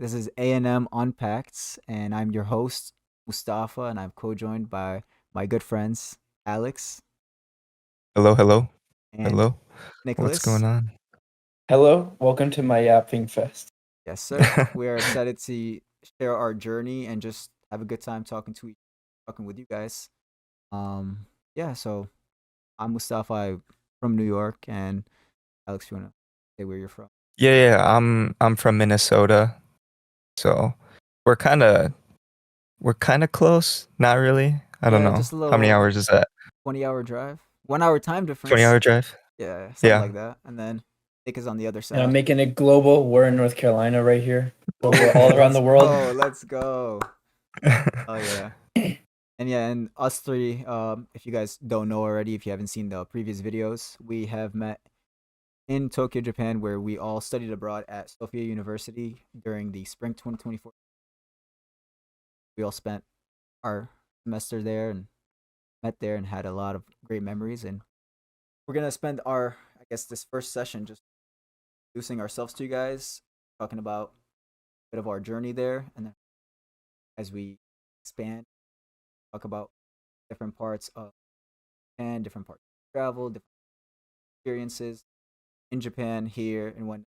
This is ANM Unpacked, and I'm your host, Mustafa, and I'm co-joined by my good friends, Alex Hello, hello, and hello. What's Nicholas. going on? Hello, welcome to my Yapping Fest. Yes, sir. We are excited to share our journey and just have a good time talking with you guys. Yeah. So I'm Mustafa I'm from New York, and Alex, you wanna say where you're from? I'm from Minnesota, so we're kind of we're kind of close. Not really. I don't Yeah, know. just a How many little hours is that? 20-hour drive, 1 hour time 20 difference. hour drive? Yeah, something Yeah. like that. And then Nick is on the other And I'm side. making it global. We're in North Carolina right here. But we're all Oh, around let's the world. go. Let's go. Oh yeah. And yeah, and us three, if you guys don't know already, if you haven't seen the previous videos, we have met in Tokyo, Japan, where we all studied abroad at Sophia University during the spring 2024. We all spent our semester there and met there and had a lot of great memories. And we're gonna spend I guess, this first session just introducing ourselves to you guys, talking about a bit of our journey there, and then as we expand, talk about different parts of Japan, different parts of travel, different experiences in Japan here, and when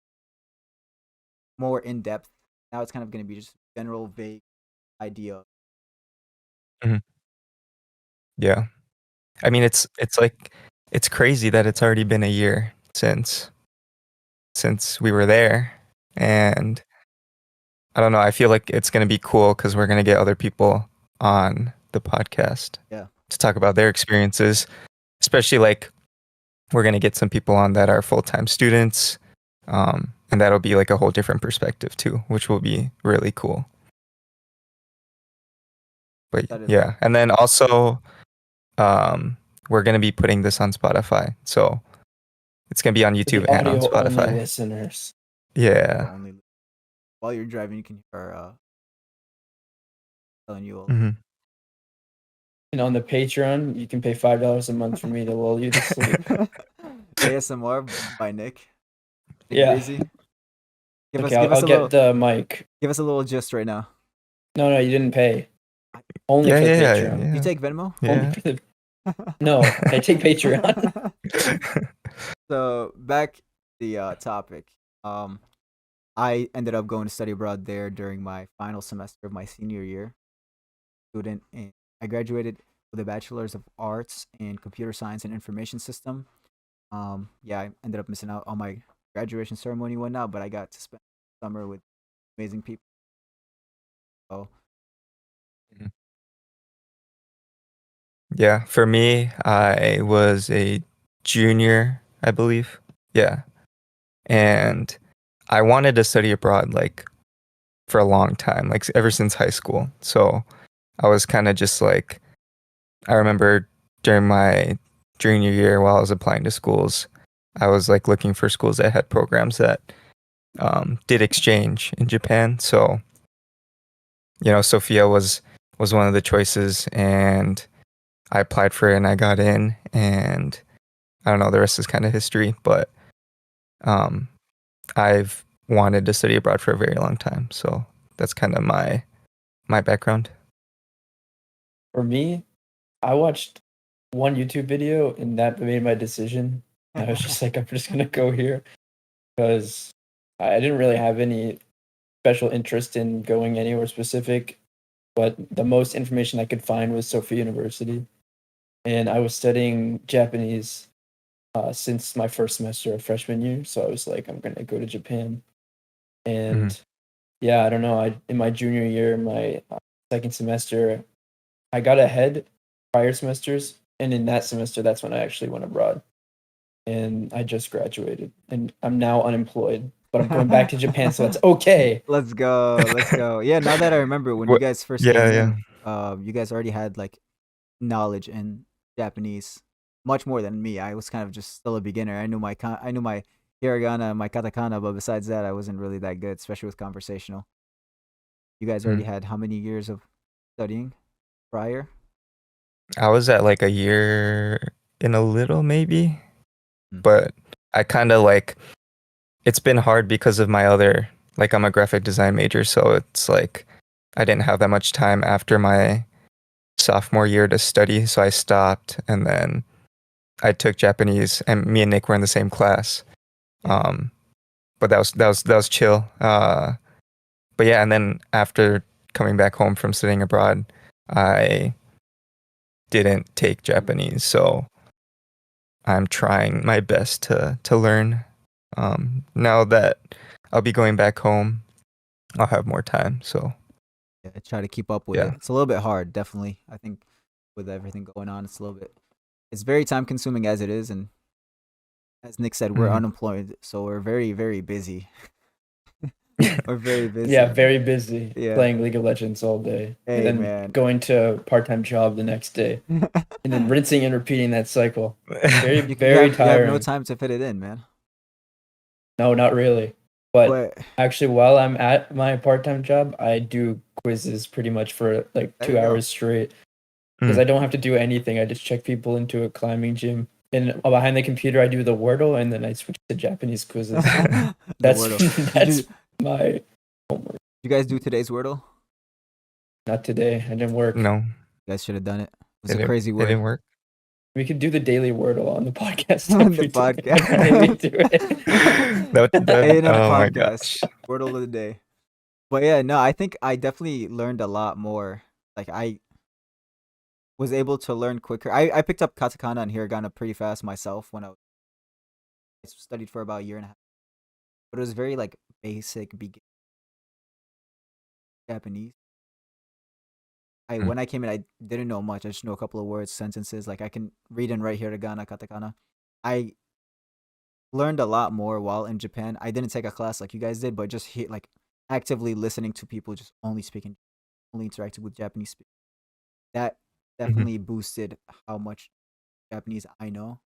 more in depth. Now it's kind of going to be just general, vague idea. Mhm. Yeah. I mean, it's like it's crazy that it's already been a year since we were there, and I don't know. I feel like it's gonna be cool because we're gonna get other people on the podcast Yeah, to talk about their experiences, especially like we're going to get some people on that are full-time students, and that'll be like a whole different perspective too, which will be really cool. But excited for yeah, that. and then also um, we're going to be putting this on Spotify, so it's going to be on For the YouTube and on audio only Spotify. listeners. Yeah. Only while you're driving, you can hear telling you all. Hmm. And on the Patreon, you can pay $5 a month for me to lull you to sleep. ASMR by Nick Yeah. Breezy. Give Okay, us give I'll us a get little the mic. give us a little gist right now. No, you didn't pay. Only Yeah, for the yeah, Patreon. Do you yeah, take Venmo? Only yeah. for the. No, I take Patreon. So back to the topic. Um, I ended up going to study abroad there during my final semester of my senior year. Student, and I graduated with a bachelor's of arts in computer science and information system. Yeah, I ended up missing out on my graduation ceremony and whatnot, but I got to spend summer with amazing people. So Mhm. Yeah, for me, I was a junior, I believe. Yeah. And I wanted to study abroad like for a long time, like ever since high school. So I was kind of just like, I remember during my junior year while I was applying to schools, I was like looking for schools that had programs that did exchange in Japan. So, Sophia was one of the choices, and I applied for it and I got in, and I don't know, the rest is kind of history, but um, I've wanted to study abroad for a very long time. So that's kind of my background. For me, I watched one YouTube video and that made my decision. I was just like, I'm just going to go here because I didn't really have any special interest in going anywhere specific, but the most information I could find was Sophia University. And I was studying Japanese since my first semester of freshman year. So I was like, I'm going to go to Japan. Hmm. And yeah, I don't know. In my junior year, my second semester, I got ahead prior semesters. And in that semester, that's when I actually went abroad. And I just graduated. And I'm now unemployed, but I'm going back to Japan. So that's okay. let's go, let's go. Yeah, now that I remember when you What? guys first Yeah, came yeah, in, you guys already had like knowledge in Japanese, much more than me. I was kind of just still a beginner. I knew my hiragana and my katakana, but besides that, I wasn't really that good, especially with conversational. You guys already mm. had how many years of studying prior? I was at like a year in a little maybe, Mm. but I kind of like it's been hard because of my other like I'm a graphic design major, so it's like I didn't have that much time after my sophomore year to study, so I stopped, and then I took Japanese, and me and Nick were in the same class. Yeah. But that was chill. But yeah, and then after coming back home from studying abroad, I didn't take Japanese, so I'm trying my best to learn. Now that I'll be going back home, I'll have more time. So Yeah, try to keep up with it. yeah. It's a little bit hard, definitely. I think with everything going on, it's a little bit. It's very time consuming as it is, and as Nick said, we're Mhm. unemployed, so we're very, very busy. We're very busy. Yeah, very busy Yeah. playing League of Legends all day, Hey, and then man. going to part-time job the next day, and then rinsing and repeating that cycle. Very, you very have tiring. no time to fit it in, man. No, not really. But But actually, while I'm at my part-time job, I do quizzes pretty much for like There 2 you go. hours straight because I don't have to do anything. I just check people into a climbing gym, and behind the computer, I do the Wordle, and then I switch to Japanese quizzes. The That's Wordle. that's my homework. You guys do today's Wordle? Not today. I didn't work. No, You guys should have done it. It was it a didn't, crazy it word. didn't work. We could do the daily Wordle on the podcast. On the every day. podcast. Maybe do it. A&M Oh my podcast. gosh. Wordle of the day. But yeah, no, I think I definitely learned a lot more. Like I was able to learn quicker. I picked up katakana and hiragana pretty fast myself when I studied for about a year and a half. But it was very like basic beginning Japanese. Mm. When I came in, I didn't know much. I just know a couple of words, sentences. Like I can read and write hiragana, katakana. I learned a lot more while in Japan. I didn't take a class like you guys did, but just like actively listening to people just only speaking, only interacting with Japanese speakers. That definitely boosted how much Japanese I know.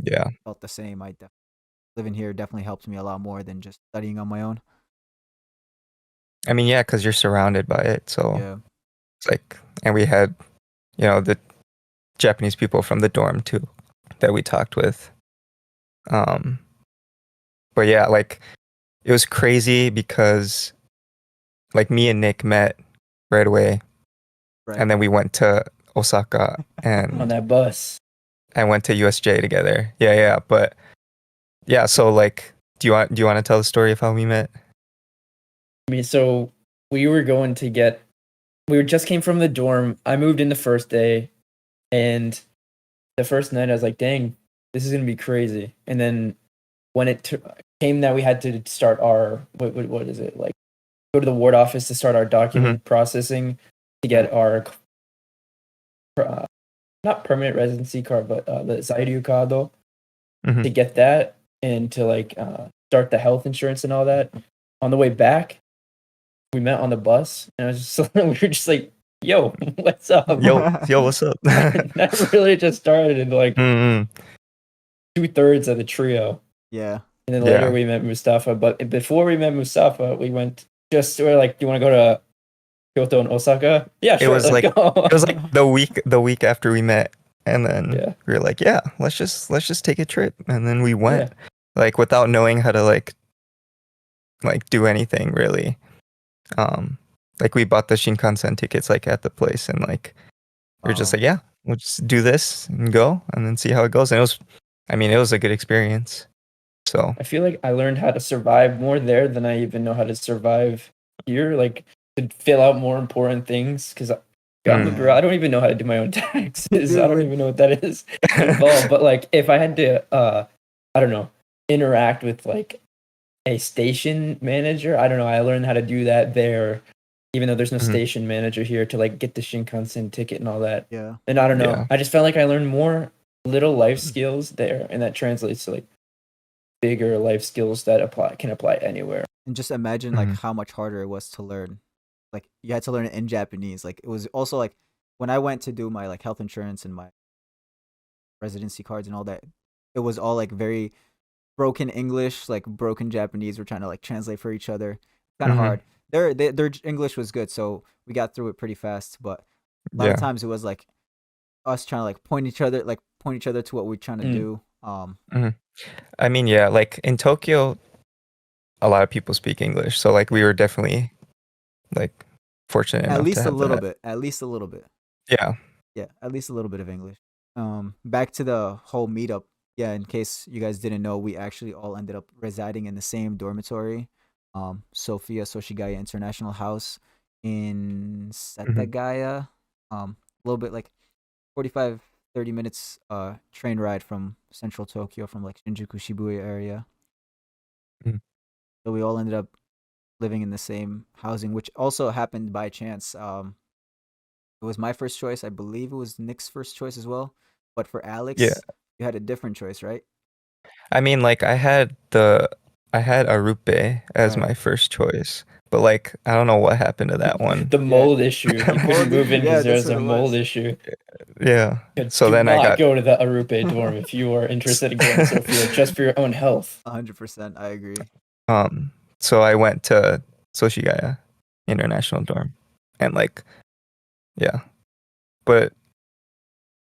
Yeah. Felt the same. Living here definitely helped me a lot more than just studying on my own. I mean, yeah, because you're surrounded by it. So Yeah. it's like, and we had, the Japanese people from the dorm too that we talked with. But yeah, like it was crazy because like me and Nick met right away, Right. and then we went to Osaka On and that bus. went to USJ together. Yeah. But yeah, so like, do you want to tell the story of how we met? I mean, so we were going to get. We just came from the dorm. I moved in the first day, and the first night I was like, "Dang, this is gonna be crazy." And then when it came that we had to start our what is it like? Go to the ward office to start our document processing to get our not permanent residency card, but the Zairyu card to get that and to like start the health insurance and all that. On the way back, we met on the bus, and I was just we were just like, "Yo, what's up?" Yo, what's up? That really just started in like 2/3 of the trio. Yeah. And then later we met Mustafa. But before we met Mustafa, we we're like, "Do you want to go to Kyoto and Osaka?" Yeah, sure. It was like go. it was like the week after we met, and then we were like, yeah, let's just take a trip, and then we went like without knowing how to like do anything really. Like we bought the Shinkansen tickets like at the place, and like we are just like, yeah, we'll just do this and go, and then see how it goes. And it was a good experience. So I feel like I learned how to survive more there than I even know how to survive here. Like to fill out more important things because I don't even know how to do my own taxes. I don't even know what that is involved. But like if I had to, I don't know, interact with like a station manager, I don't know. I learned how to do that there, even though there's no station manager here to like get the Shinkansen ticket and all that. Yeah. And I don't know. I just felt like I learned more little life skills there, and that translates to like bigger life skills that can apply anywhere. And just imagine like how much harder it was to learn. Like you had to learn it in Japanese. Like it was also like when I went to do my like health insurance and my residency cards and all that, it was all like very broken English, like broken Japanese. We're trying to like translate for each other. Kind of hard. Their English was good, so we got through it pretty fast. But a lot of times it was like us trying to like point each other to what we're trying to do. I mean, yeah, like in Tokyo, a lot of people speak English, so like we were definitely like fortunate At enough to least a have little that. bit. At least a little bit. Yeah. Yeah, at least a little bit of English. Back to the whole meetup. Yeah, in case you guys didn't know, we actually all ended up residing in the same dormitory. Sophia Soshigaya International House in Mhm. Setagaya. A little bit like 45, 30 minutes train ride from central Tokyo from like Shinjuku Shibuya area. Mhm. So we all ended up living in the same housing, which also happened by chance. It was my first choice. I believe it was Nick's first choice as well. But for Yeah. Alex, you had a different choice, right? I mean, like I had Arupe as Right. my first choice, but like I don't know what happened to that one. The Yeah. mold issue. The He couldn't mold move issue. in Yeah, because there that's was what a it mold was. issue. Yeah. So Do then I not got go to the Arupe dorm if you are interested in going to Sophia just for your own health. 100%. I agree. um so I went to Soshigaya International Dorm. And like yeah. But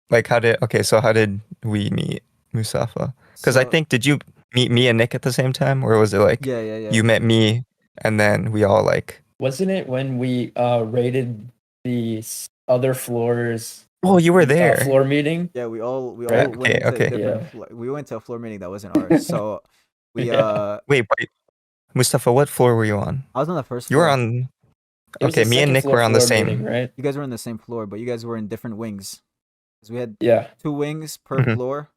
like how did we meet Musafa? Because I So, think did you meet me and Nick at the same time, or was it like yeah, yeah, yeah. you met me and then we all like Wasn't it when we raided the other floors oh you were there. floor meeting? Yeah, we all Right? went Okay, into okay. different Yeah. we went to a floor meeting that wasn't ours. So, we Yeah. Wait, Mustafa, what floor were you on? I was on the first You were floor. on It was okay, the me and second Nick floor were on the floor meeting, same. right? You guys were on the same floor, but you guys were in different wings. Cuz we had Yeah. 2 wings per Mhm. floor.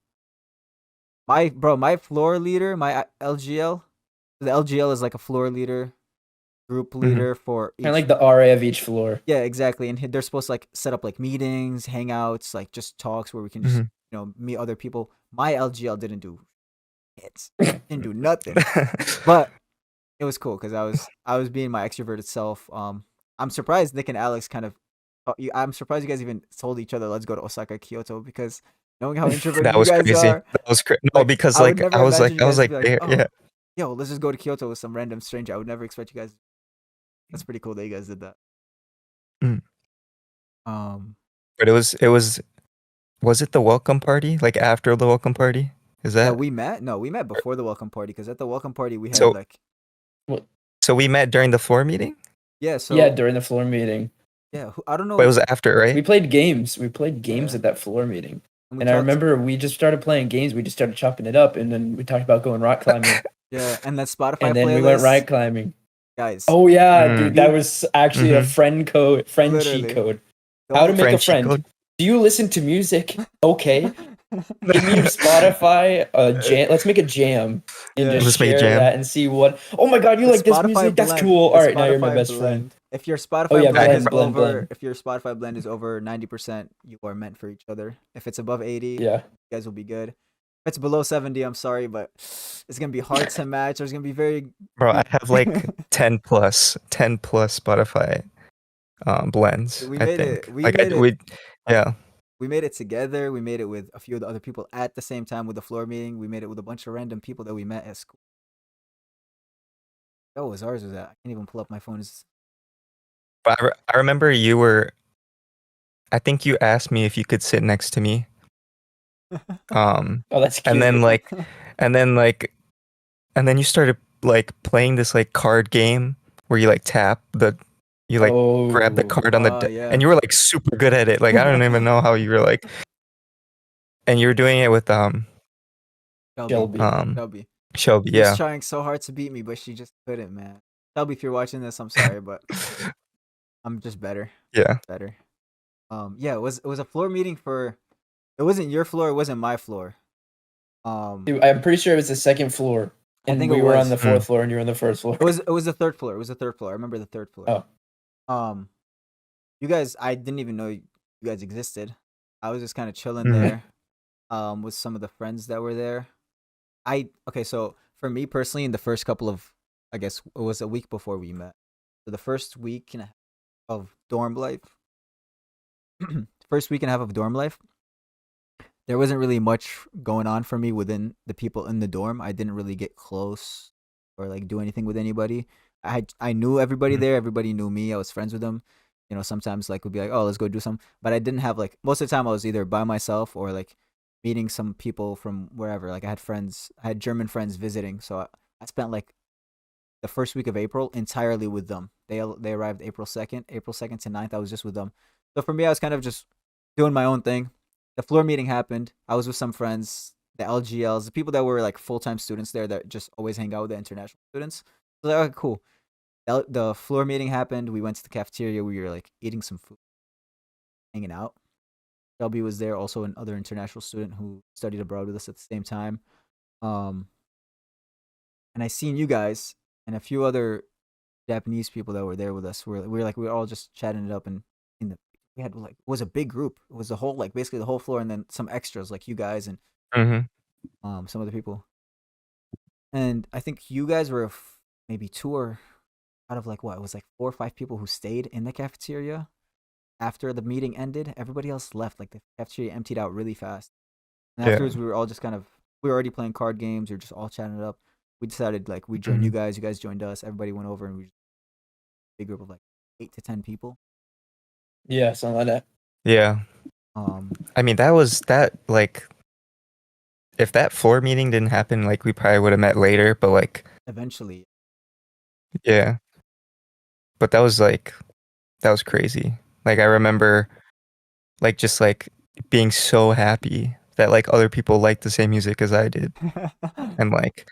My floor leader, my LGL, the LGL is like a floor leader, group Mhm. leader for Kind of each. like the RA of each floor. Yeah, exactly. And they're supposed to like set up like meetings, hangouts, like just talks where we can just Mhm. meet other people. My LGL didn't do it, didn't do nothing, but it was cool because I was being my extroverted self. I'm surprised Nick and Alex kind of. I'm surprised you guys even told each other let's go to Osaka, Kyoto because knowing how introverted That you was guys crazy. are, That was no, like because I would like never imagine you I was guys to like be like, there, oh, yeah. yo, let's just go to Kyoto with some random stranger. I would never expect you guys. That's pretty cool that you guys did that. Mm. Um, But was it the welcome party? Like after the welcome party? Is that that we met. No, we met before the welcome party because at the welcome party we had so? like Well, So we met during the floor meeting, yeah. yeah, So during the floor meeting. yeah, I don't but it know. was after, We right? played games. We played games Yeah, at that floor meeting. and we And I talked. remember we just started playing games. We just started chopping it up, and then we talked about going rock climbing. Yeah, and that And Spotify then we went playlist, rock climbing. guys. Oh yeah, Mm, dude, that You was actually a mm-hmm. friend cheat literally code. How to don't. make a French cheat friend. code. Do you listen to music? Okay. Give me your Spotify jam. Let's make a jam and Yeah, just Let's make a share jam. that and see what. Oh my god, you the like this Spotify music? That's blend. cool. The All right, now you're my Spotify best friend. blend. If your Oh Spotify yeah, blend is blend, blend, over, blend. if your Spotify blend is over 90%, you are meant for each other. If it's above 80, you Yeah. guys will be good. If it's below 70, I'm sorry, but it's gonna be hard to match. There's gonna be very. Bro, I have like 10 plus Spotify blends, we I made it. think. We Like made it. yeah. We made it together. We made it with a few of the other people at the same time with the floor meeting. We made it with a bunch of random people that we met at school. Oh, was ours was that? I can't even pull up my phone. But I remember I think you asked me if you could sit next to me. Um Oh, that's and cute. and then like and then you started like playing this like card game where you like you like grab the Oh, card on the Yeah. and you were like super good at it. Like I don't even know how you were like and you were doing it with Shelby. Shelby. um Shelby. Shelby, She was yeah. trying so hard to beat me, but she just couldn't, man. Shelby, if you're watching this, I'm sorry, but I'm just better. Yeah. Better. Yeah, it was a floor meeting for. It wasn't your floor. It wasn't my floor. Dude, I'm pretty sure it was the second floor, I and think it we were on the was. fourth floor, and you were on the first floor. It was the third floor. It was the third floor. I remember the third floor. Oh, Um, you guys, I didn't even know you guys existed. I was just kind of chilling Mhm. there. With some of the friends that were there. Okay, so for me personally, in the first couple of, I guess it was a week before we met. So the first week and a half of dorm life, first week and a half of dorm life, there wasn't really much going on for me within the people in the dorm. I didn't really get close or like do anything with anybody. I knew everybody Mhm. there. Everybody knew me. I was friends with them. Sometimes like we'd be like, oh, let's go do some. But I didn't have like most of the time I was either by myself or like meeting some people from wherever. Like I had German friends visiting, so I spent like the first week of April entirely with them. They arrived April 2nd, April 2nd to 9th. I was just with them. So for me, I was kind of just doing my own thing. The floor meeting happened. I was with some friends, the LGLs, the people that were like full time students there that just always hang out with the international students. So like, okay, cool. The floor meeting happened. We went to the cafeteria. We were like eating some food, hanging out. Shelby was there, also another international student who studied abroad with us at the same time. Um, and I seen you guys and a few other Japanese people that were there with us. We were all just chatting it up, and we had like, it was a big group. It was the whole, like, basically the whole floor, and then some extras like you guys and some other people. And I think you guys were maybe two or out of like what, it was like 4 or 5 people who stayed in the cafeteria after the meeting ended. Everybody else left. Like the cafeteria emptied out really fast. And afterwards, we were all just we were already playing card games. We were just all chatting it up. We decided like we joined you guys joined us. Everybody went over, and we a big group of like 8 to 10 people. Yeah, something like that. Yeah. I mean, like, if that floor meeting didn't happen, like, we probably would have met later, but like eventually. Yeah. But that was crazy. Like, I remember like just like being so happy that like other people liked the same music as I did. And like,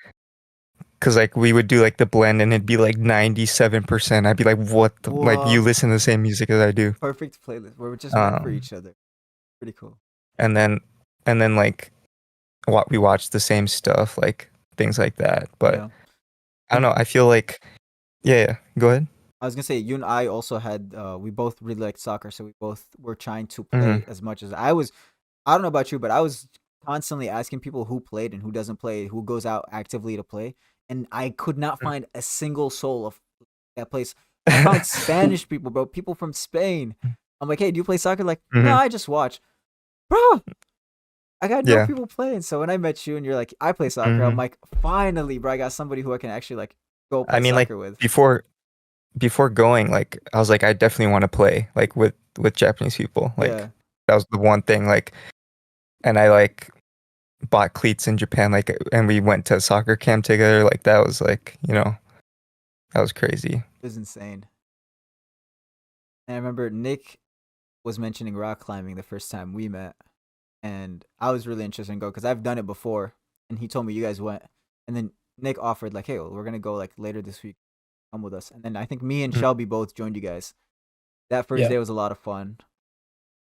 cause like we would do like the blend and it'd be like 97%. I'd be like, what the, like, you listen to the same music as I do. Perfect playlist. We're just meant for each other. Pretty cool. And then like we watched the same stuff, like things like that. But yeah. I don't know. I feel like, yeah, go ahead. I was gonna say, you and I also had we both really liked soccer, so we both were trying to play as much as I was. I don't know about you, but I was constantly asking people who played and who doesn't play, who goes out actively to play, and I could not find a single soul of that place. I found Spanish people, bro, people from Spain. I'm like, hey, do you play soccer? Like, no, I just watch, bro. I got no people playing. So when I met you and you're like, I play soccer, I'm like, finally, bro, I got somebody who I can actually like go play soccer with. Before going, like, I was like, I definitely want to play like with Japanese people. Like, that was the one thing. Like, and I like bought cleats in Japan. Like, and we went to soccer camp together. Like, that was like, that was crazy. It was insane. And I remember Nick was mentioning rock climbing the first time we met, and I was really interested in go because I've done it before. And he told me you guys went, and then Nick offered like, hey, well, we're gonna go like later this week. Come with us. And then I think me and Shelby both joined you guys. That first day was a lot of fun.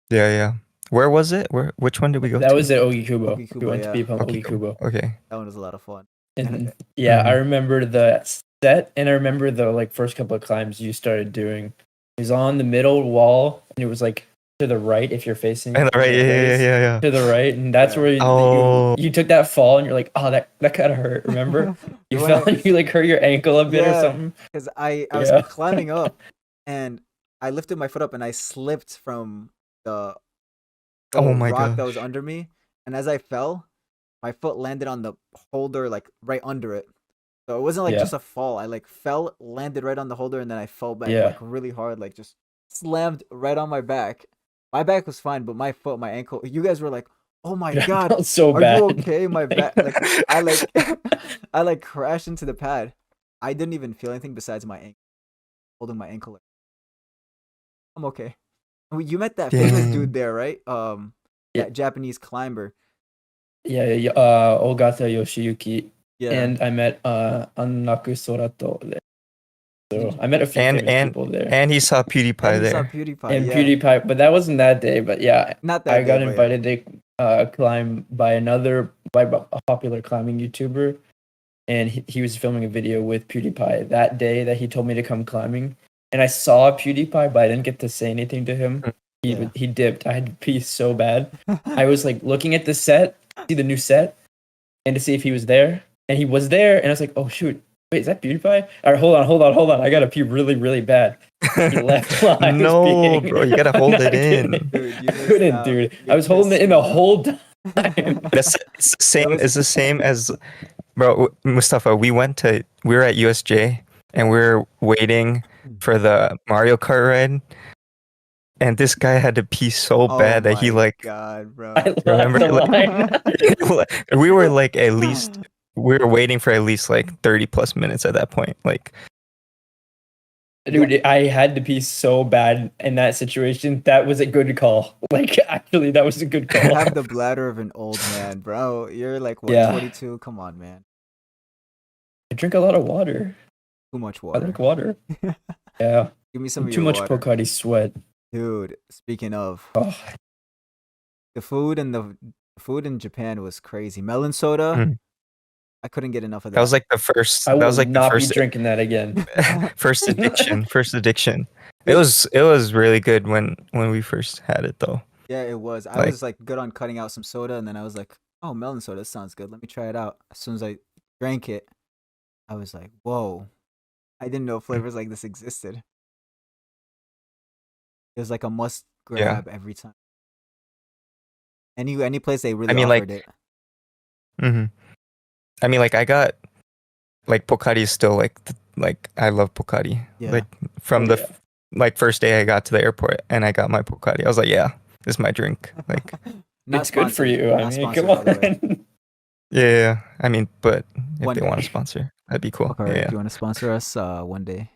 Yeah. Where was it? Which one did we go to? That was at Ogikubo. We went to Ogikubo. Okay. That one was a lot of fun. And I remember the set, and I remember the like first couple of climbs you started doing. It was on the middle wall, and it was like to the right if you're facing. And right, yeah. To the right, and that's where you took that fall, and you're like, oh, that kind of hurt. Remember? You fell and you like hurt your ankle a bit or something. Because I was climbing up, and I lifted my foot up, and I slipped from the rock that was under me, and as I fell, my foot landed on the holder, like right under it. So it wasn't like just a fall. I like fell, landed right on the holder, and then I fell back like really hard, like just slammed right on my back. My back was fine, but my foot, my ankle. You guys were like, "Oh my god, so are bad. you okay?" My back, like I like crashed into the pad. I didn't even feel anything besides my ankle, holding my ankle. Like, I'm okay. You met that famous dude there, right? That Japanese climber. Yeah, Ogata Yoshiyuki. Yeah. And I met Annaku Sorato there. So I met a few famous people there. And he saw PewDiePie there. PewDiePie, but that wasn't that day. But yeah, not that I got invited to climb by a popular climbing YouTuber, and he was filming a video with PewDiePie that day that he told me to come climbing. And I saw PewDiePie, but I didn't get to say anything to him. He dipped. I had to pee so bad. I was like looking at the set, see the new set, and to see if he was there. And he was there, and I was like, oh shoot. Wait, is that PewDiePie? All right, hold on. I gotta pee really, really bad. He left while I was peeing. Bro, you gotta hold it in. Dude, I couldn't, dude. I was holding it in the whole time. It's the same as, bro, Mustafa. We were at USJ, and we were waiting for the Mario Kart ride. And this guy had to pee so bad that he like. God, bro. Remember, like, we were like at least we were waiting for at least like 30 plus minutes at that point. Like, Dude, I had to pee so bad in that situation. That was a good call. Like, actually, that was a good You call. have the bladder of an old man, bro. You're like what, Yeah. 22? Come on, man. I drink a lot of water. Too much I water. like water. Yeah. Give me some of Too your much water. Pocari Sweat. Dude, speaking of, Oh, the food in Japan was crazy. Melon soda, mm. I couldn't get enough of That was that. like the first. I That will was like the not be first. drinking that again. First addiction. First addiction. It Dude. was really good when we first had it though. Yeah, it was. I Like- was like good on cutting out some soda, and then I was like, oh, melon soda, this sounds good. Let me try it out. As soon as I drank it, I was like, whoa. I didn't know flavors like this existed. It was like a must grab every time. Any place they really mean, offered like- it. hmm I mean, like I got like Pocari is still like I love Pocari. Yeah. Like from Oh, the yeah. like first day I got to the airport and I got my Pocari. I was like, yeah, this is my drink. Like, Not It's good for sponsored. you. I Not mean, sponsored, come by the way. on. yeah. I mean, but if One they want to day. sponsor, that'd be cool. Okay, Yeah. if you want to sponsor us, one day,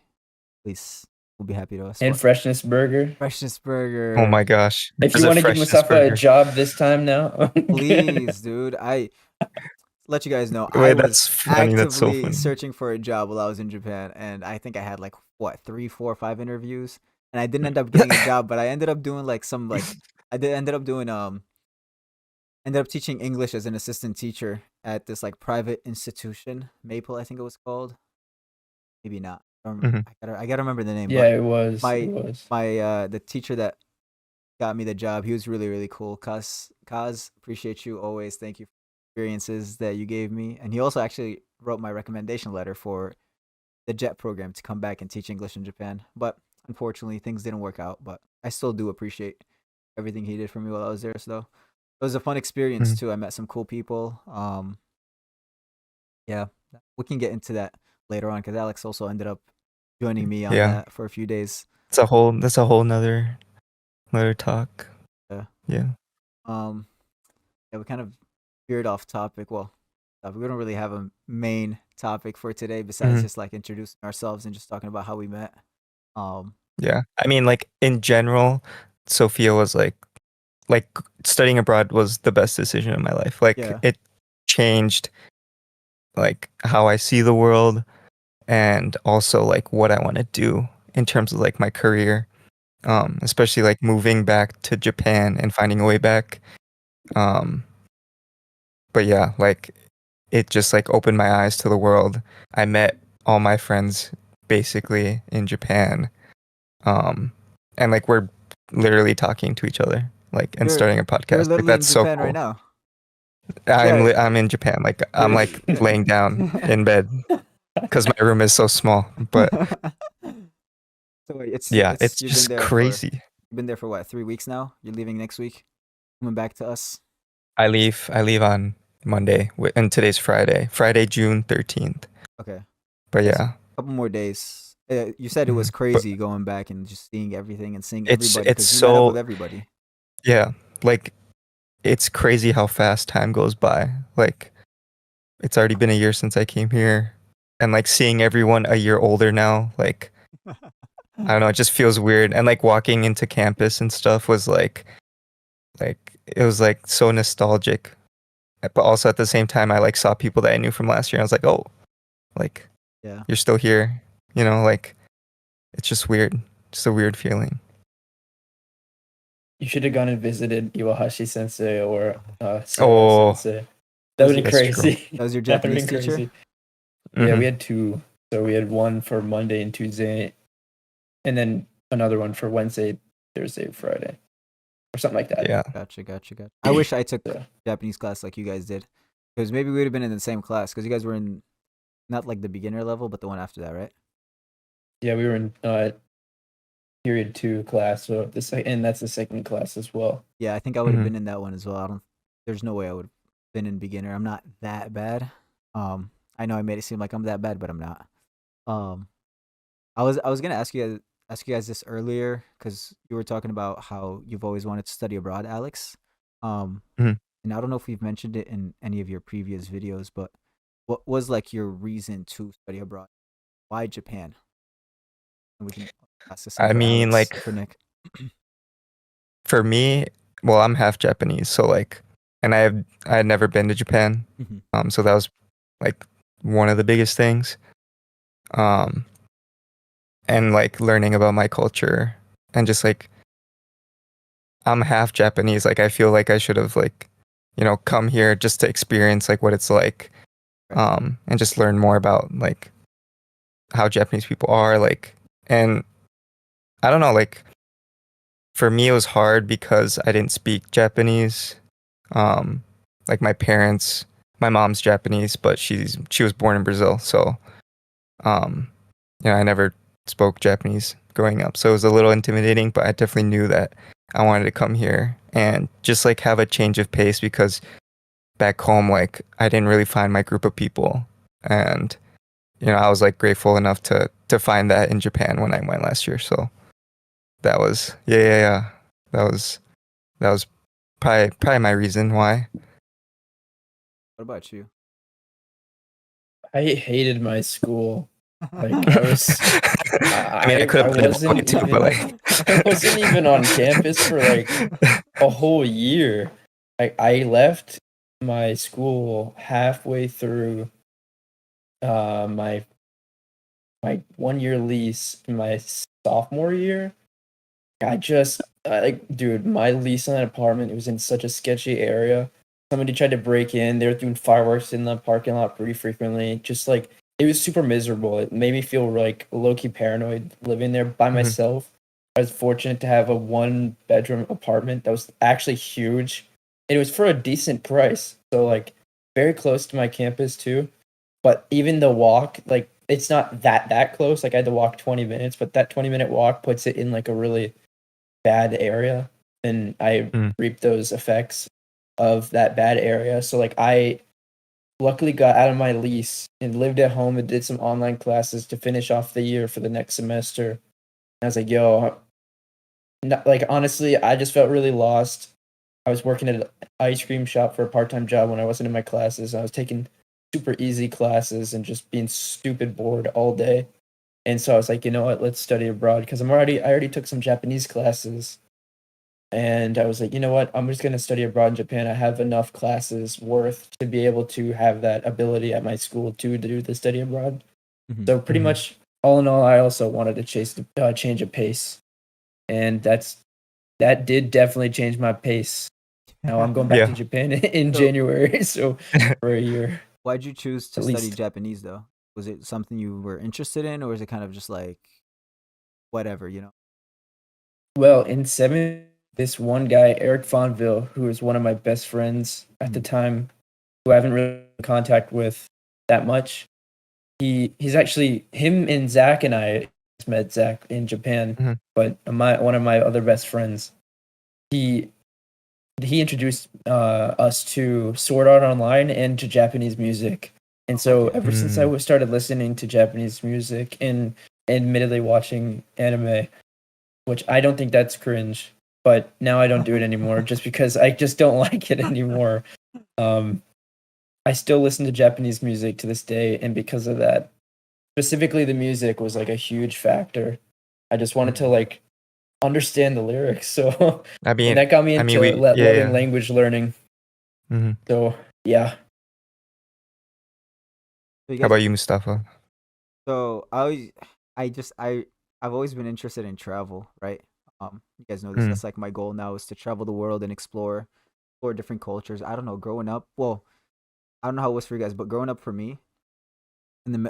please, we'll be happy to. And Freshness Burger. Freshness Burger. Oh my gosh. If There's you a want to give Freshness Mustafa a burger. job this time now, Please, dude. I let you guys know I Wait, was that's funny. That's so actively funny. searching for a job while I was in Japan, and I think I had like what 3, 4, 5 interviews, and I didn't end up getting a job, but I ended up doing like some like ended up doing ended up teaching English as an assistant teacher at this like private institution, Maple, I think it was called. Maybe not. Mhm. I gotta remember the name. yeah, but it was. my It was. my the teacher that got me the job, he was really really cool. Kaz, appreciate you always. Thank you for the experiences that you gave me, and he also actually wrote my recommendation letter for the JET program to come back and teach English in Japan. But unfortunately, things didn't work out. But I still do appreciate everything he did for me while I was there. So it was a fun experience Mhm. too. I met some cool people. Yeah, we can get into that later on because Alex also ended up joining me on Yeah. that for a few days. That's a whole nother talk. Yeah. Yeah. Yeah, we kind of veered off topic. Well, we don't really have a main topic for today besides Mhm. just like introducing ourselves and just talking about how we met. Yeah. I mean, like in general, Sophia was like studying abroad was the best decision in my life. Like Yeah. it changed like how I see the world and also like what I want to do in terms of like my career. Especially like moving back to Japan and finding a way back. But yeah, like it just like opened my eyes to the world. I met all my friends basically in Japan. And like we're literally talking to each other, like and You're- starting a You're podcast. Like literally in that's so Japan cool. right now. I'm in Japan. Like I'm You're- like laying down in bed because my room is so small. But So wait, it's yeah, it's you've just been there crazy. You've been there for what, 3 weeks now? You're leaving next week, coming back to us. I leave on Monday, and today's Friday, June 13th. Okay, But Yes. yeah, a couple more days. You said it was Mhm. But- crazy going back and just seeing everything and seeing It's- everybody it's because you met up so- with everybody. yeah, like it's crazy how fast time goes by. Like it's already been a year since I came here, and like seeing everyone a year older now, like I don't know, it just feels weird. And like walking into campus and stuff was like it was like so nostalgic. But also at the same time I like saw people that I knew from last year and I was like, "Oh, like Yeah. you're still here." You know, like it's just weird. Just a weird feeling. You should have gone and visited Iwahashi Sensei or Oh. Sarah Sensei. That would have been That's true. crazy. That was your That would've Japanese been teacher? crazy. Yeah, Mhm. we had two. So we had one for Monday and Tuesday, and then another one for Wednesday, Thursday, Friday, or something like that. Yeah. Gotcha. I wish I took Yeah. Japanese class like you guys did, because maybe we would have been in the same class. Because you guys were in not like the beginner level, but the one after that, right? Yeah, we were in period 2 class, so and that's the second class as well. Yeah, I think I would have Mhm. been in that one as well. There's no way I would have been in beginner. I'm not that bad. I know I made it seem like I'm that bad, but I'm not. I was gonna ask you guys this earlier because you were talking about how you've always wanted to study abroad, Alex. Mhm. And I don't know if we've mentioned it in any of your previous videos, but what was like your reason to study abroad? Why Japan? And we can ask the same I for mean, Alex, like, for Nick. for me, well, I'm half Japanese, so like, and I had never been to Japan, Mm-hmm. so that was like one of the biggest things. Um, and like learning about my culture and just like I'm half Japanese, like I feel like I should have like, come here just to experience like what it's like, Right. and just learn more about like how Japanese people are, like, and I don't know, like for me it was hard because I didn't speak Japanese. Um, like my mom's Japanese, but she was born in Brazil, so um, I never spoke Japanese growing up, so it was a little intimidating. But I definitely knew that I wanted to come here and just like have a change of pace because back home, like I didn't really find my group of people, and I was like grateful enough to find that in Japan when I went last year. So that was yeah. That was probably my reason why. What about you? I hated my school. Like I was, I mean, I could I have played the point wasn't too, but even, like, I wasn't even on campus for like a whole year. I left my school halfway through my 1 year lease in my sophomore year. Like, dude, my lease on that apartment, it was in such a sketchy area. Somebody tried to break in. They were doing fireworks in the parking lot pretty frequently. Just like, it was super miserable. It made me feel like low key paranoid living there by mhm. myself. I was fortunate to have a 1 bedroom apartment that was actually huge. And it was for a decent price. So, like, very close to my campus, too. But even the walk, like, it's not that close. Like, I had to walk 20 minutes, but that 20-minute walk puts it in like a really bad area, and I Mm. reap those effects of that bad area. So like I luckily got out of my lease and lived at home and did some online classes to finish off the year for the next semester. And I was like, yo, like honestly, I just felt really lost. I was working at an ice cream shop for a part-time job when I wasn't in my classes. I was taking super easy classes and just being stupid bored all day. And so I was like, you know what, let's study abroad because I already took some Japanese classes. And I was like, you know what? I'm just going to study abroad in Japan. I have enough classes worth to be able to have that ability at my school too to do the study abroad. Mm-hmm. So pretty Mhm. much all in all, I also wanted to change of pace, and that did definitely change my pace. Now I'm going back to Yeah. Japan in So, January, so for a year why'd you choose to at study least. Japanese though? Was it something you were interested in, or is it kind of just like whatever, you know? Well, in seventh, this one guy, Eric Fonville, who was one of my best friends at the Mm-hmm. time, who I haven't really been in contact with that much. He's actually him and Zach and I met Zach in Japan, Mhm. but one of my other best friends, he he introduced us to Sword Art Online and to Japanese music. And Heck so yeah. ever since Mm. I started listening to Japanese music and admittedly watching anime, which I don't think that's cringe, but now I don't do it anymore just because I just don't like it anymore. Um, I still listen to Japanese music to this day, and because of that, specifically the music was like a huge factor. I just wanted to Mhm. like understand the lyrics, so I and mean, that got me I mean, into loving yeah. language learning. Mhm. So yeah, So you How guys, about you, Mustafa? so I've always been interested in travel, right? You guys know this. Mm. That's like my goal now is to travel the world and explore different cultures. I don't know, growing up, well, I don't know how it was for you guys, but growing up for me,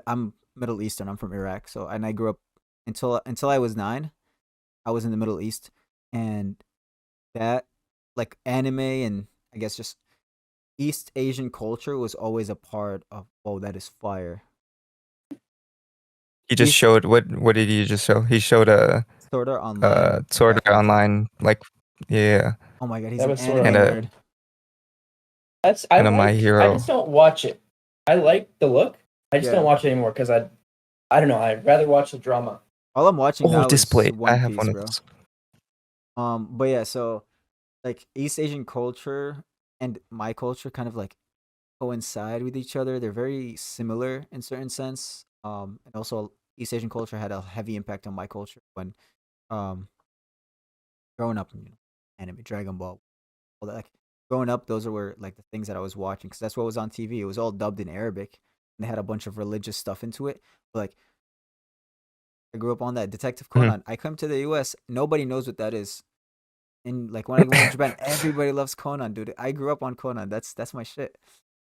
I'm Middle Eastern. I'm from Iraq, so and I grew up until I was 9. I was in the Middle East, and that like anime and I guess just East Asian culture was always a part of. Oh, that is fire. He just East showed what did he just show? He showed Sword Art Online Sword Art background. Online, like, yeah, Oh my god, he's that an was sort and anime of. a nerd. That's and a My I Hero. just don't watch it. I like the look. I just don't Yeah. watch it anymore because I don't know. I'd rather watch the drama. All I'm watching Oh, now is Display. I One have one Piece, of bro. those. But yeah, so like East Asian culture and my culture kind of like coincide with each other. They're very similar in certain sense. And also East Asian culture had a heavy impact on my culture when um growing up, anime, Dragon Ball, all that. Like growing up, those were like the things that I was watching because that's what was on TV. It was all dubbed in Arabic, and they had a bunch of religious stuff into it. But like I grew up on that Detective Mhm. Conan. I come to the U.S. Nobody knows what that is. And like when I went to Japan, everybody loves Conan, dude. I grew up on Conan. That's my shit.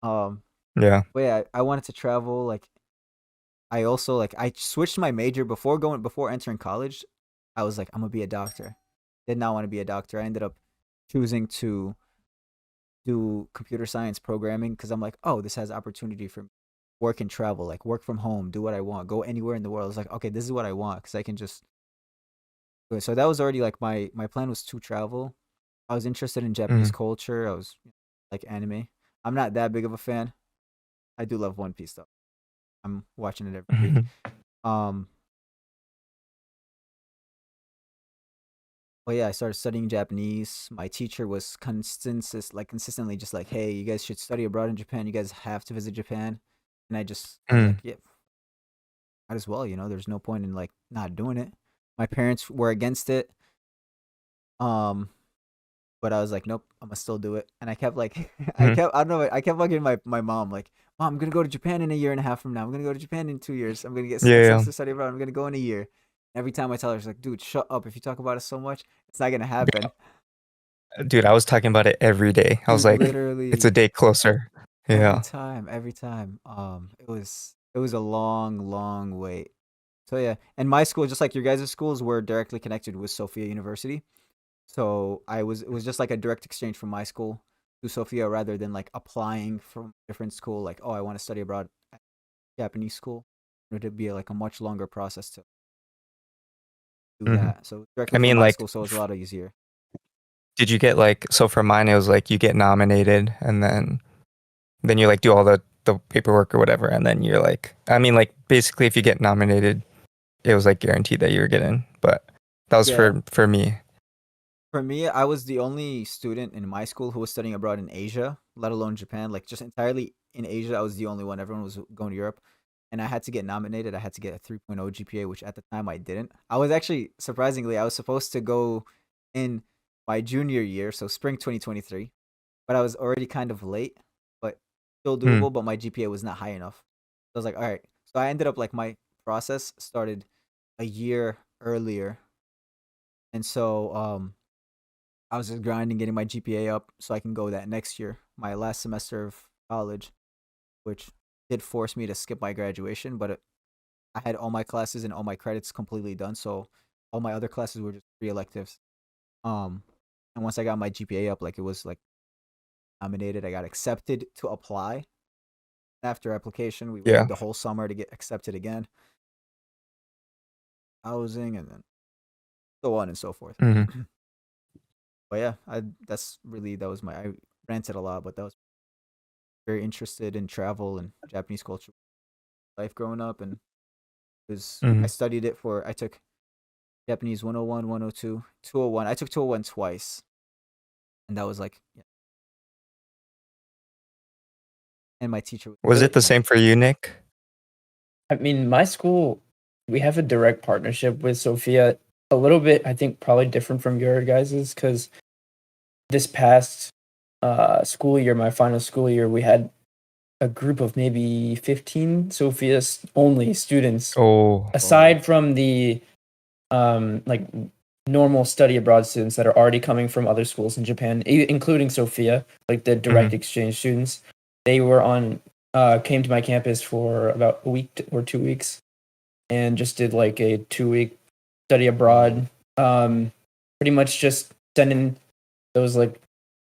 Um, Yeah. but yeah, I wanted to travel. Like I also like I switched my major before entering college. I was like, I'm gonna be a doctor. Did not want to be a doctor. I ended up choosing to do computer science programming because I'm like, oh, this has opportunity for work and travel, like work from home, do what I want, go anywhere in the world. It's like, okay, this is what I want because I can just do it. So that was already like my plan was to travel. I was interested in Japanese Mhm. culture. I was like anime. I'm not that big of a fan. I do love One Piece though. I'm watching it every week. Mhm. Um, but yeah, I started studying Japanese. My teacher was consistently just like, "Hey, you guys should study abroad in Japan. You guys have to visit Japan." And I was like, Mm. "Yeah, might as well. There's no point in like not doing it." My parents were against it. Um, but I was like, "Nope, I'm gonna still do it." And I kept like, Mhm. I don't know, I kept bugging my mom like, "Mom, I'm gonna go to Japan in a year and a half from now. I'm gonna go to Japan in 2 years. I'm gonna get Yeah. accepted to study abroad. I'm gonna go in a year." Every time I tell her, she's like, "Dude, shut up. If you talk about it so much, it's not gonna happen." Dude, I was talking about it every day. I was Dude, like, it's a literally day closer. every Yeah. time, every time. It was a long, long wait. So yeah, and my school, just like your guys' schools, were directly connected with Sophia University. So it was just like a direct exchange from my school to Sophia rather than like applying from a different school. Like, oh, I want to study abroad at Japanese school. It would be like a much longer process to do Mhm. that. So I directly from mean, my like, school, so it was a lot easier. did you get like, so for mine, it was like you get nominated and then you like do all the paperwork or whatever. And then you're like, I mean, like, basically, if you get nominated, it was like guaranteed that you were getting. But that was Yeah. for me. For me, I was the only student in my school who was studying abroad in Asia, let alone Japan. Like just entirely in Asia, I was the only one. Everyone was going to Europe. And I had to get nominated. I had to get a 3.0 GPA, which at the time I didn't. I was actually surprisingly, I was supposed to go in my junior year, so spring 2023, but I was already kind of late, but still Mm. doable, but my GPA was not high enough. So I was like, all right. So I ended up like my process started a year earlier. And so I was just grinding, getting my GPA up so I can go that next year, my last semester of college, which did force me to skip my graduation, but I had all my classes and all my credits completely done, so all my other classes were just free electives. Um, and once I got my GPA up, like it was like nominated, I got accepted to apply. After application, we Yeah. waited the whole summer to get accepted again, housing, and then so on and so forth. Mhm. But yeah, that was my I ranted a lot, but that was very interested in travel and Japanese culture life growing up, and I Mhm. studied it for I took Japanese 101, 102, 201. I took 201 twice, and that was like yeah. And my teacher was Was it great. the same for you, Nick? I mean, my school, we have a direct partnership with Sophia. A little bit, I think, probably different from your guys's, because this past school year, my final school year, we had a group of maybe 15 Sophia's only students, Oh. Oh, aside from the like normal study abroad students that are already coming from other schools in Japan, including Sophia, like the direct Mhm. exchange students. They were on came to my campus for about a week or 2 weeks and just did like a 2 week study oh, abroad. Pretty much just sending those like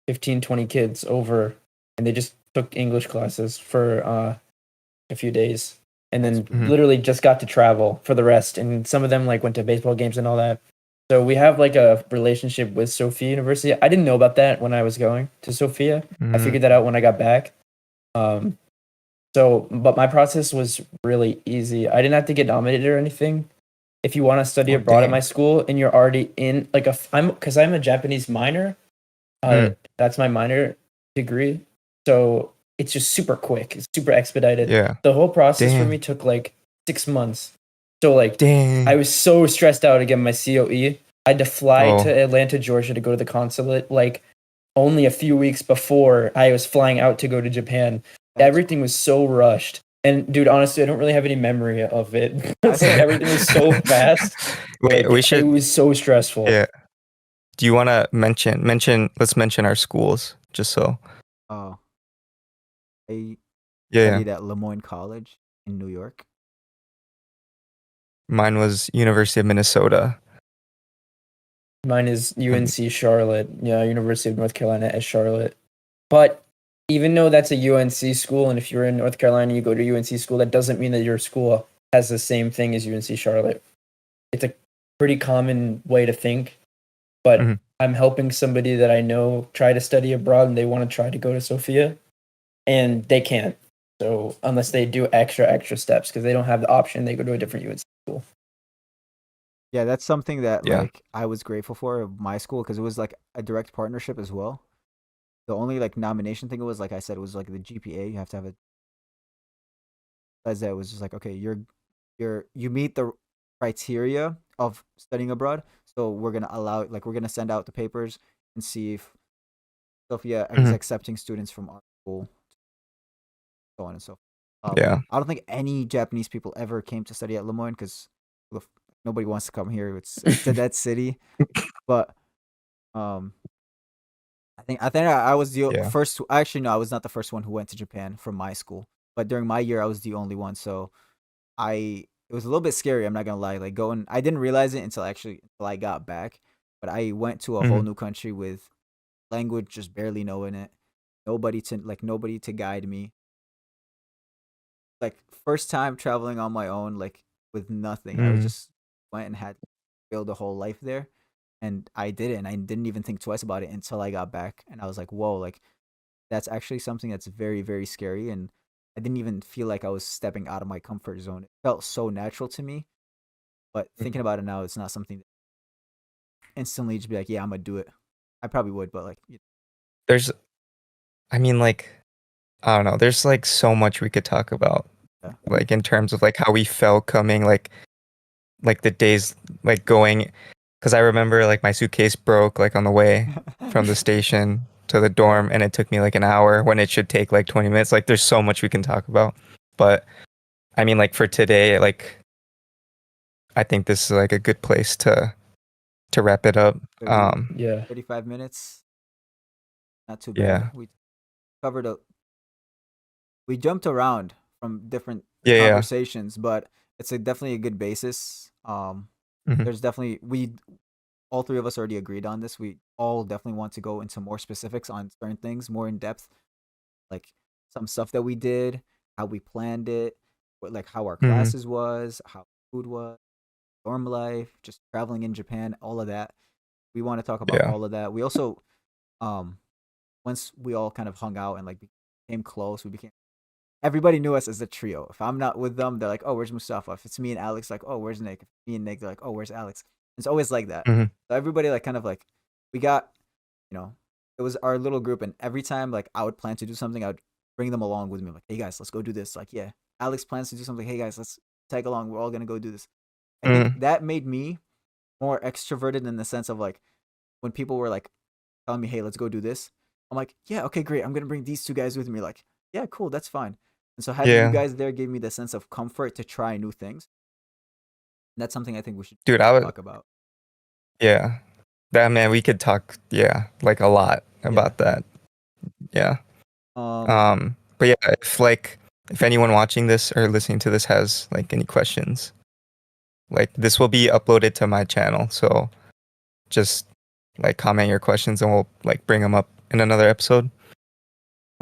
15, 20 kids over, and they just took English classes for a few days, and that's then pretty. Mhm. literally just got to travel for the rest. And some of them like went to baseball games and all that. So we have like a relationship with Sophia University. I didn't know about that when I was going to Sophia. I Mm. figured that out when I got back. Um, but my process was really easy. I didn't have to get nominated or anything. If you want to study Oh, abroad at my dang. school and you're already in like I'm a Japanese minor. Mm. That's my minor degree. So it's just super quick. It's super expedited. Yeah. The whole process for Dang. me took like 6 months. So like Dang. I was so stressed out to get my COE. I had to fly Oh. to Atlanta, Georgia to go to the consulate like only a few weeks before I was flying out to go to Japan. Everything was so rushed. And dude, honestly, I don't really have any memory of it. It's like everything was so fast. Wait, we It should. was so stressful. Yeah. Do you want to mention? Let's mention our schools, just so. Oh, I Yeah. studied at Lemoyne College in New York. Mine was University of Minnesota. Mine is UNC Charlotte. Yeah, University of North Carolina at Charlotte. But even though that's a UNC school, and if you're in North Carolina, you go to UNC school, that doesn't mean that your school has the same thing as UNC Charlotte. It's a pretty common way to think, but Mhm. I'm helping somebody that I know try to study abroad and they want to try to go to Sophia, and they can't. So unless they do extra steps because they don't have the option, they go to a different UNC school. Yeah, that's something that Yeah. like I was grateful for of my school because it was like a direct partnership as well. The only like nomination thing was like I said was like the GPA. You have to have it. Besides that, it was just like okay, you meet the criteria of studying abroad, so we're gonna allow like we're gonna send out the papers and see if Sophia is Mhm. accepting students from our school, so on and so forth. Yeah. I don't think any Japanese people ever came to study at Lemoyne because nobody wants to come here. It's a dead city, but um, I think I was the Yeah. first. Actually, no, I was not the first one who went to Japan from my school. But during my year, I was the only one. So it was a little bit scary. I'm not gonna lie. Like going, I didn't realize it until I got back. But I went to a whole Mhm. new country with language just barely knowing it. Nobody to guide me. Like first time traveling on my own, like with nothing. I was Mhm. just went and had to build a whole life there. And I did it, and I didn't even think twice about it until I got back, and I was like, "Whoa!" Like that's actually something that's very, very scary. And I didn't even feel like I was stepping out of my comfort zone. It felt so natural to me. But thinking about it now, it's not something that instantly just be like, yeah, I'm gonna do it. I probably would, but like, There's, I mean, like, I don't know. There's like so much we could talk about, yeah. like in terms of like how we felt coming, like the days like going, because I remember like my suitcase broke like on the way from the station to the dorm, and it took me like an hour when it should take like 20 minutes. Like, there's so much we can talk about, but I mean, like for today, like I think this is like a good place to wrap it up. 30, Yeah. 35 minutes, not too bad. Yeah, We covered we jumped around from different yeah. conversations, but it's definitely a good basis. Mhm. There's definitely we all three of us already agreed on this. We all definitely want to go into more specifics on certain things, more in depth, like some stuff that we did, how we planned it, like how our Mhm. classes was, how food was, dorm life, just traveling in Japan, all of that. We want to talk about Yeah. all of that. We also, um, once we all kind of hung out and like became close, we became everybody knew us as a trio. If I'm not with them, they're like, "Oh, where's Mustafa?" If it's me and Alex, like, "Oh, where's Nick?" If it's me and Nick, they're like, "Oh, where's Alex?" It's always like that. Mhm. So everybody like kind of like we got, you know, it was our little group, and every time like I would plan to do something, I would bring them along with me. Like, "Hey guys, let's go do this." Like, yeah, Alex plans to do something. Hey guys, let's tag along. We're all gonna go do this. I think Mhm. that made me more extroverted in the sense of like when people were like telling me, "Hey, let's go do this." I'm like, "Yeah, okay, great. I'm gonna bring these two guys with me." Like, yeah, cool, that's fine. And so having you Yeah. guys there gave me the sense of comfort to try new things. And that's something I think we should Dude, I was, talk about. yeah. That man, we could talk, yeah, like a lot Yeah. about that. Yeah. Um. But yeah, if anyone watching this or listening to this has like any questions, like this will be uploaded to my channel. So just like comment your questions and we'll like bring them up in another episode.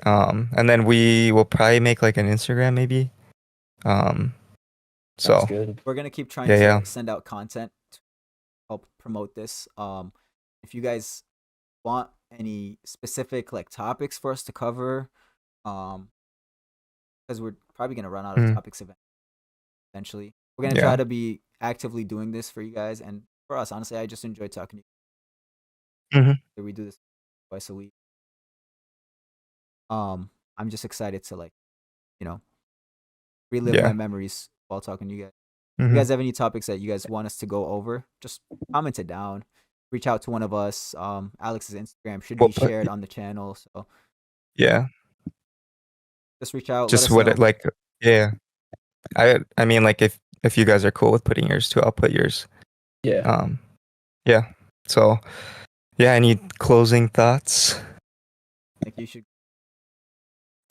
And then we will probably make like an Instagram maybe. Um, Sounds so good. We're gonna keep trying yeah, yeah. to send out content to help promote this. If you guys want any specific like topics for us to cover, um, because we're probably gonna run out of Mhm. topics eventually. We're gonna try Yeah. to be actively doing this for you guys and for us. Honestly, I just enjoy talking to Mhm. you. We do this twice a week. Um, I'm just excited to like, you know, relive my memories while talking to you guys. If you guys have any topics that you guys want us to go over, just comment it down. Reach out to one of us. Alex's Instagram should be shared on the channel. So yeah, just reach out. just let us know. yeah. I mean, like if you guys are cool with putting yours too, I'll put yours. Yeah. Yeah. So, yeah. Any closing thoughts? Like you should.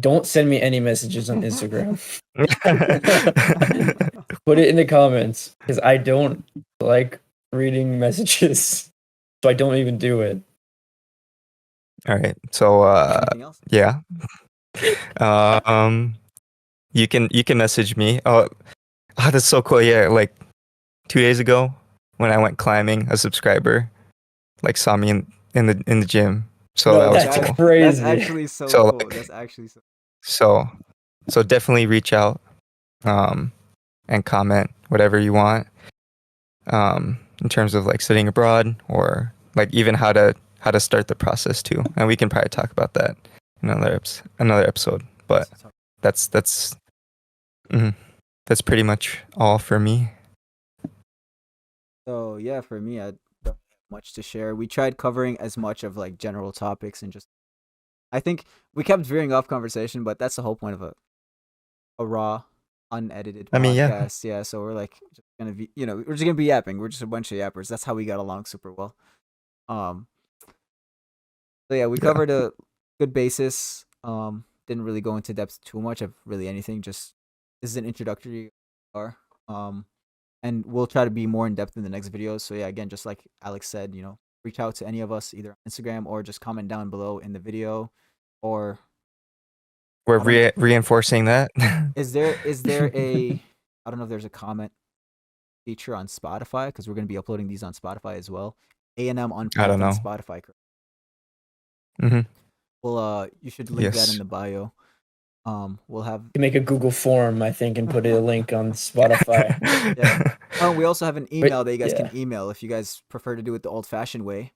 Don't send me any messages on Instagram. Put it in the comments because I don't like reading messages, so I don't even do it. All right. So, Anything else? yeah. You can message me. Oh, that's so cool. Yeah, like 2 days ago when I went climbing, a subscriber like saw me in the gym. So No, that was that's cool. crazy. That's actually so So, cool. like, That's actually so definitely reach out and comment whatever you want in terms of like studying abroad or like even how to start the process too. And we can probably talk about that in another episode. But that's pretty much all for me. So yeah, for me, I don't have much to share. We tried covering as much of like general topics and just. I think we kept veering off conversation, but that's the whole point of a raw, unedited I mean, yeah. podcast. Yeah, so we're like just gonna be, we're just gonna be yapping. We're just a bunch of yappers. That's how we got along super well. So yeah, we covered a good basis. Didn't really go into depth too much of really anything. Just this is an introductory, and we'll try to be more in depth in the next videos. So yeah, again, just like Alex said, reach out to any of us either on Instagram or just comment down below in the video, or we're reinforcing that. is there a I don't know if there's a comment feature on Spotify because we're gonna be uploading these on Spotify as well. ANM Unpacked I don't know. on Spotify. Mm-hmm. Well, you should link that in the bio. We'll have You can make a Google form, I think, and put a link on Spotify. Yeah. Oh, we also have an email that you guys can email if you guys prefer to do it the old-fashioned way.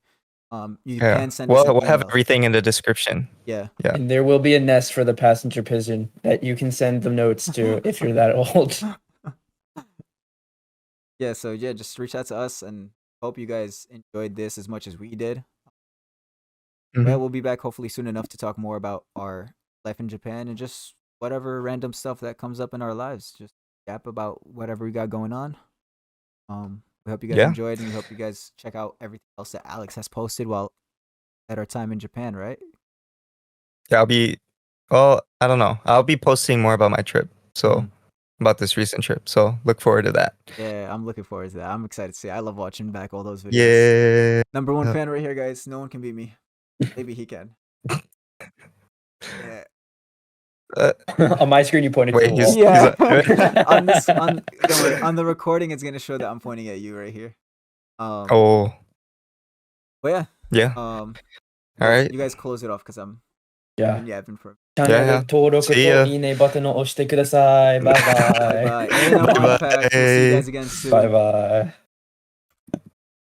You can send us an we'll have email. everything in the description. Yeah. And there will be a nest for the passenger pigeon that you can send the notes to if you're that old. Yeah, so yeah, just reach out to us and hope you guys enjoyed this as much as we did. Mm-hmm. Yeah, we'll be back hopefully soon enough to talk more about our life in Japan and just whatever random stuff that comes up in our lives. Just yap about whatever we got going on. We hope you guys enjoyed, and we hope you guys check out everything else that Alex has posted while at our time in Japan, right? Yeah, I don't know. I'll be posting more about my trip. So about this recent trip. So look forward to that. Yeah, I'm looking forward to that. I'm excited to see. I love watching back all those videos. Yeah. Number one fan right here, guys. No one can beat me. Maybe he can. Yeah. On my screen, you pointed to the wall. Don't worry, on the recording, it's gonna show that I'm pointing at you right here. But yeah. Yeah. All right. You guys close it off because I'm. Yeah. Yapping for. チャンネル登録といいねボタンを押してください。バイバイ。ANM Unpacked. We'll see you guys again soon. Bye bye.